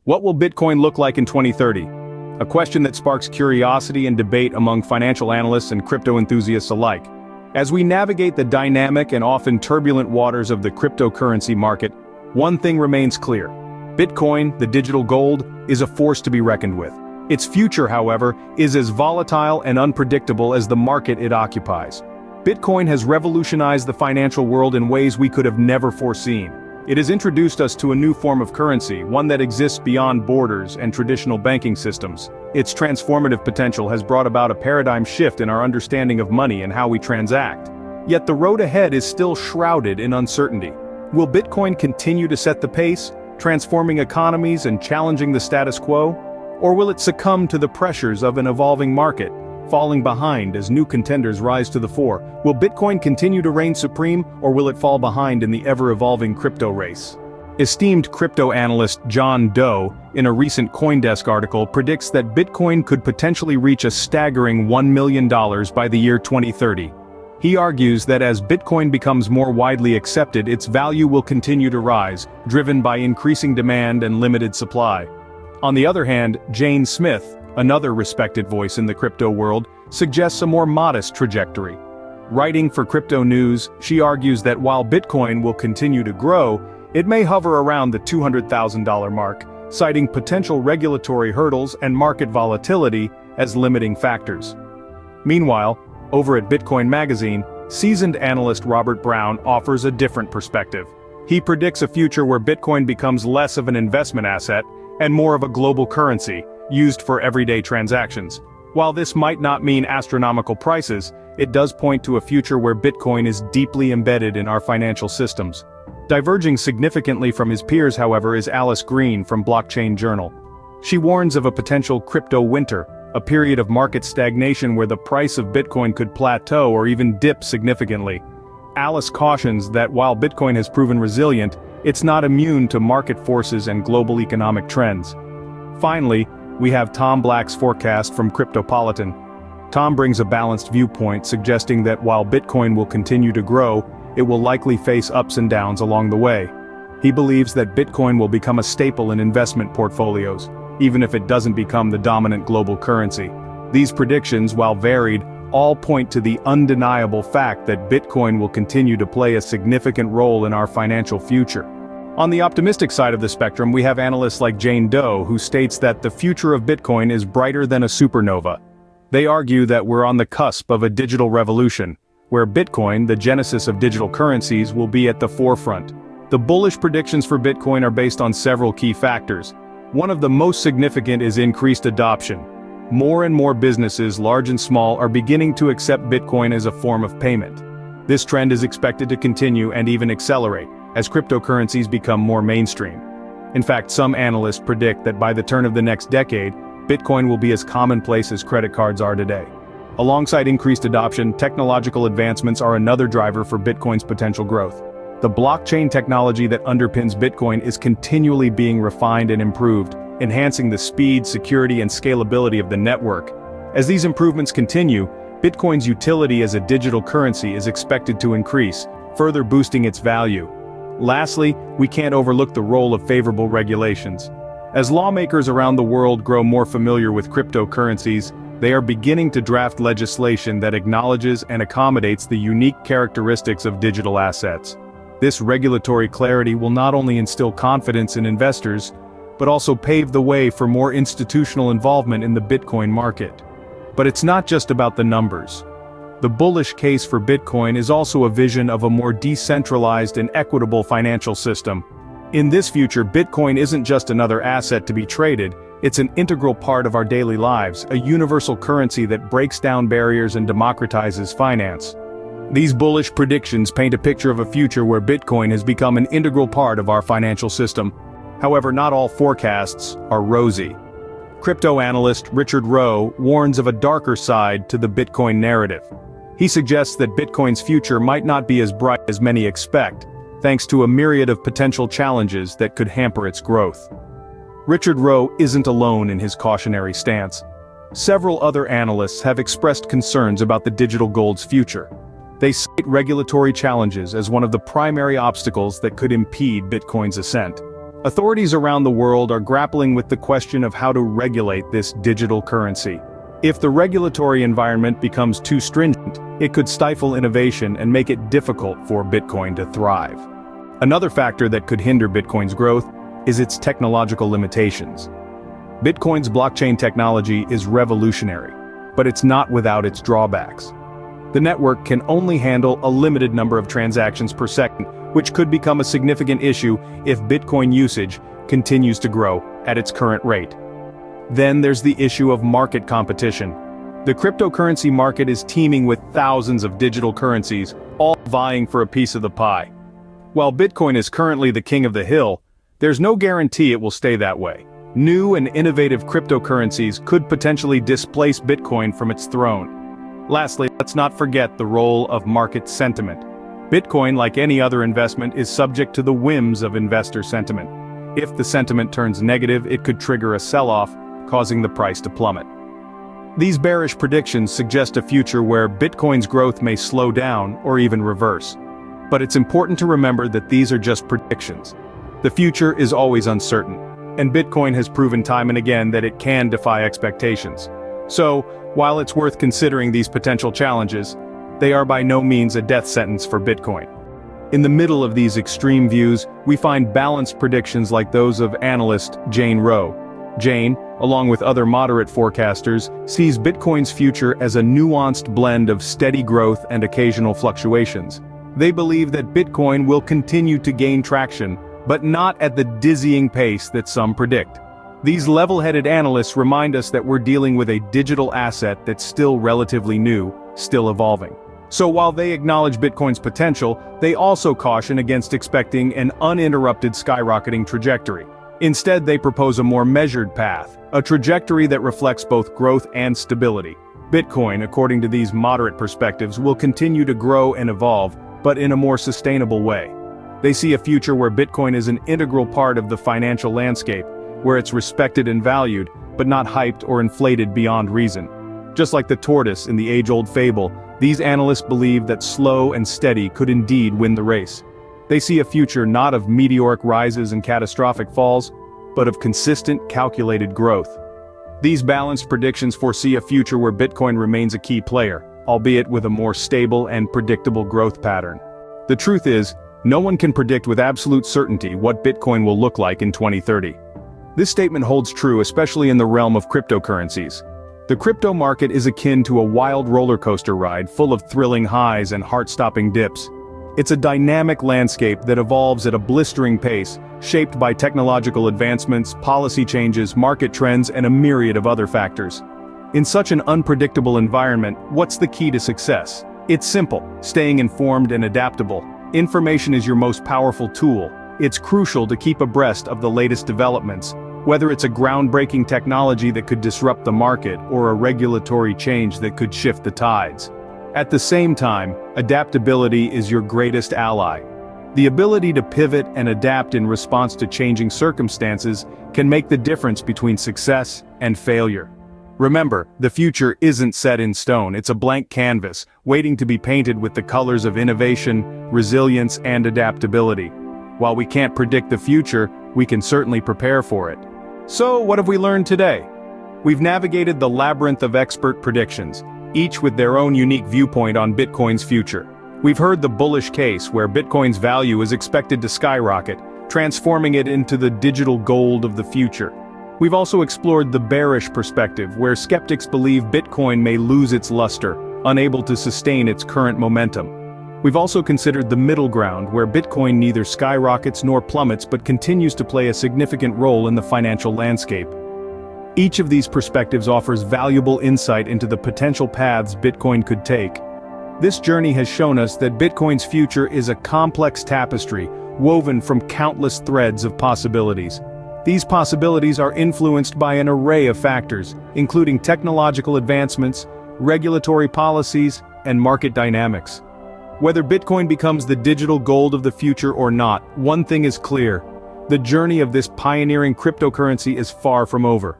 What will Bitcoin look like in 2030? A question that sparks curiosity and debate among financial analysts and crypto enthusiasts alike. As we navigate the dynamic and often turbulent waters of the cryptocurrency market, one thing remains clear. Bitcoin, the digital gold, is a force to be reckoned with. Its future, however, is as volatile and unpredictable as the market it occupies. Bitcoin has revolutionized the financial world in ways we could have never foreseen. It has introduced us to a new form of currency, one that exists beyond borders and traditional banking systems. Its transformative potential has brought about a paradigm shift in our understanding of money and how we transact. Yet the road ahead is still shrouded in uncertainty. Will Bitcoin continue to set the pace, transforming economies and challenging the status quo? Or will it succumb to the pressures of an evolving market, falling behind as new contenders rise to the fore? Will Bitcoin continue to reign supreme, or will it fall behind in the ever-evolving crypto race? Esteemed crypto analyst John Doe, in a recent CoinDesk article, predicts that Bitcoin could potentially reach a staggering $1 million by the year 2030. He argues that as Bitcoin becomes more widely accepted, its value will continue to rise, driven by increasing demand and limited supply. On the other hand, Jane Smith, another respected voice in the crypto world, suggests a more modest trajectory. Writing for Crypto News, she argues that while Bitcoin will continue to grow, it may hover around the $200,000 mark, citing potential regulatory hurdles and market volatility as limiting factors. Meanwhile, over at Bitcoin Magazine, seasoned analyst Robert Brown offers a different perspective. He predicts a future where Bitcoin becomes less of an investment asset and more of a global currency, used for everyday transactions. While this might not mean astronomical prices, it does point to a future where Bitcoin is deeply embedded in our financial systems. Diverging significantly from his peers, however, is Alice Green from Blockchain Journal. She warns of a potential crypto winter, a period of market stagnation where the price of Bitcoin could plateau or even dip significantly. Alice cautions that while Bitcoin has proven resilient, it's not immune to market forces and global economic trends. Finally, we have Tom Black's forecast from Cryptopolitan. Tom brings a balanced viewpoint, suggesting that while Bitcoin will continue to grow, it will likely face ups and downs along the way. He believes that Bitcoin will become a staple in investment portfolios, even if it doesn't become the dominant global currency. These predictions, while varied, all point to the undeniable fact that Bitcoin will continue to play a significant role in our financial future. On the optimistic side of the spectrum, we have analysts like Jane Doe, who states that the future of Bitcoin is brighter than a supernova. They argue that we're on the cusp of a digital revolution, where Bitcoin, the genesis of digital currencies, will be at the forefront. The bullish predictions for Bitcoin are based on several key factors. One of the most significant is increased adoption. More and more businesses, large and small, are beginning to accept Bitcoin as a form of payment. This trend is expected to continue and even accelerate as cryptocurrencies become more mainstream. In fact, some analysts predict that by the turn of the next decade, Bitcoin will be as commonplace as credit cards are today. Alongside increased adoption, technological advancements are another driver for Bitcoin's potential growth. The blockchain technology that underpins Bitcoin is continually being refined and improved, enhancing the speed, security, and scalability of the network. As these improvements continue, Bitcoin's utility as a digital currency is expected to increase, further boosting its value. Lastly, we can't overlook the role of favorable regulations. As lawmakers around the world grow more familiar with cryptocurrencies, they are beginning to draft legislation that acknowledges and accommodates the unique characteristics of digital assets. This regulatory clarity will not only instill confidence in investors, but also pave the way for more institutional involvement in the Bitcoin market. But it's not just about the numbers. The bullish case for Bitcoin is also a vision of a more decentralized and equitable financial system. In this future, Bitcoin isn't just another asset to be traded, it's an integral part of our daily lives, a universal currency that breaks down barriers and democratizes finance. These bullish predictions paint a picture of a future where Bitcoin has become an integral part of our financial system. However, not all forecasts are rosy. Crypto analyst Richard Rowe warns of a darker side to the Bitcoin narrative. He suggests that Bitcoin's future might not be as bright as many expect, thanks to a myriad of potential challenges that could hamper its growth. Richard Rowe isn't alone in his cautionary stance. Several other analysts have expressed concerns about the digital gold's future. They cite regulatory challenges as one of the primary obstacles that could impede Bitcoin's ascent. Authorities around the world are grappling with the question of how to regulate this digital currency. If the regulatory environment becomes too stringent, it could stifle innovation and make it difficult for Bitcoin to thrive. Another factor that could hinder Bitcoin's growth is its technological limitations. Bitcoin's blockchain technology is revolutionary, but it's not without its drawbacks. The network can only handle a limited number of transactions per second, which could become a significant issue if Bitcoin usage continues to grow at its current rate. Then there's the issue of market competition. The cryptocurrency market is teeming with thousands of digital currencies, all vying for a piece of the pie. While Bitcoin is currently the king of the hill, there's no guarantee it will stay that way. New and innovative cryptocurrencies could potentially displace Bitcoin from its throne. Lastly, let's not forget the role of market sentiment. Bitcoin, like any other investment, is subject to the whims of investor sentiment. If the sentiment turns negative, it could trigger a sell-off, causing the price to plummet. These bearish predictions suggest a future where Bitcoin's growth may slow down or even reverse. But it's important to remember that these are just predictions. The future is always uncertain, and Bitcoin has proven time and again that it can defy expectations. So, while it's worth considering these potential challenges, they are by no means a death sentence for Bitcoin. In the middle of these extreme views, we find balanced predictions like those of analyst Jane Rowe. Jane, along with other moderate forecasters, sees Bitcoin's future as a nuanced blend of steady growth and occasional fluctuations. They believe that Bitcoin will continue to gain traction, but not at the dizzying pace that some predict. These level-headed analysts remind us that we're dealing with a digital asset that's still relatively new, still evolving. So while they acknowledge Bitcoin's potential, they also caution against expecting an uninterrupted skyrocketing trajectory. Instead, they propose a more measured path, a trajectory that reflects both growth and stability. Bitcoin, according to these moderate perspectives, will continue to grow and evolve, but in a more sustainable way. They see a future where Bitcoin is an integral part of the financial landscape, where it's respected and valued, but not hyped or inflated beyond reason. Just like the tortoise in the age-old fable, these analysts believe that slow and steady could indeed win the race. They see a future not of meteoric rises and catastrophic falls, but of consistent, calculated growth. These balanced predictions foresee a future where Bitcoin remains a key player, albeit with a more stable and predictable growth pattern. The truth is, no one can predict with absolute certainty what Bitcoin will look like in 2030. This statement holds true especially in the realm of cryptocurrencies. The crypto market is akin to a wild roller coaster ride full of thrilling highs and heart-stopping dips. It's a dynamic landscape that evolves at a blistering pace, shaped by technological advancements, policy changes, market trends, and a myriad of other factors. In such an unpredictable environment, what's the key to success? It's simple: staying informed and adaptable. Information is your most powerful tool. It's crucial to keep abreast of the latest developments, whether it's a groundbreaking technology that could disrupt the market or a regulatory change that could shift the tides. At the same time, adaptability is your greatest ally. The ability to pivot and adapt in response to changing circumstances can make the difference between success and failure. Remember, the future isn't set in stone, it's a blank canvas, waiting to be painted with the colors of innovation, resilience, and adaptability. While we can't predict the future, we can certainly prepare for it. So, what have we learned today? We've navigated the labyrinth of expert predictions, each with their own unique viewpoint on Bitcoin's future. We've heard the bullish case where Bitcoin's value is expected to skyrocket, transforming it into the digital gold of the future. We've also explored the bearish perspective, where skeptics believe Bitcoin may lose its luster, unable to sustain its current momentum. We've also considered the middle ground, where Bitcoin neither skyrockets nor plummets but continues to play a significant role in the financial landscape. Each of these perspectives offers valuable insight into the potential paths Bitcoin could take. This journey has shown us that Bitcoin's future is a complex tapestry, woven from countless threads of possibilities. These possibilities are influenced by an array of factors, including technological advancements, regulatory policies, and market dynamics. Whether Bitcoin becomes the digital gold of the future or not, one thing is clear: the journey of this pioneering cryptocurrency is far from over.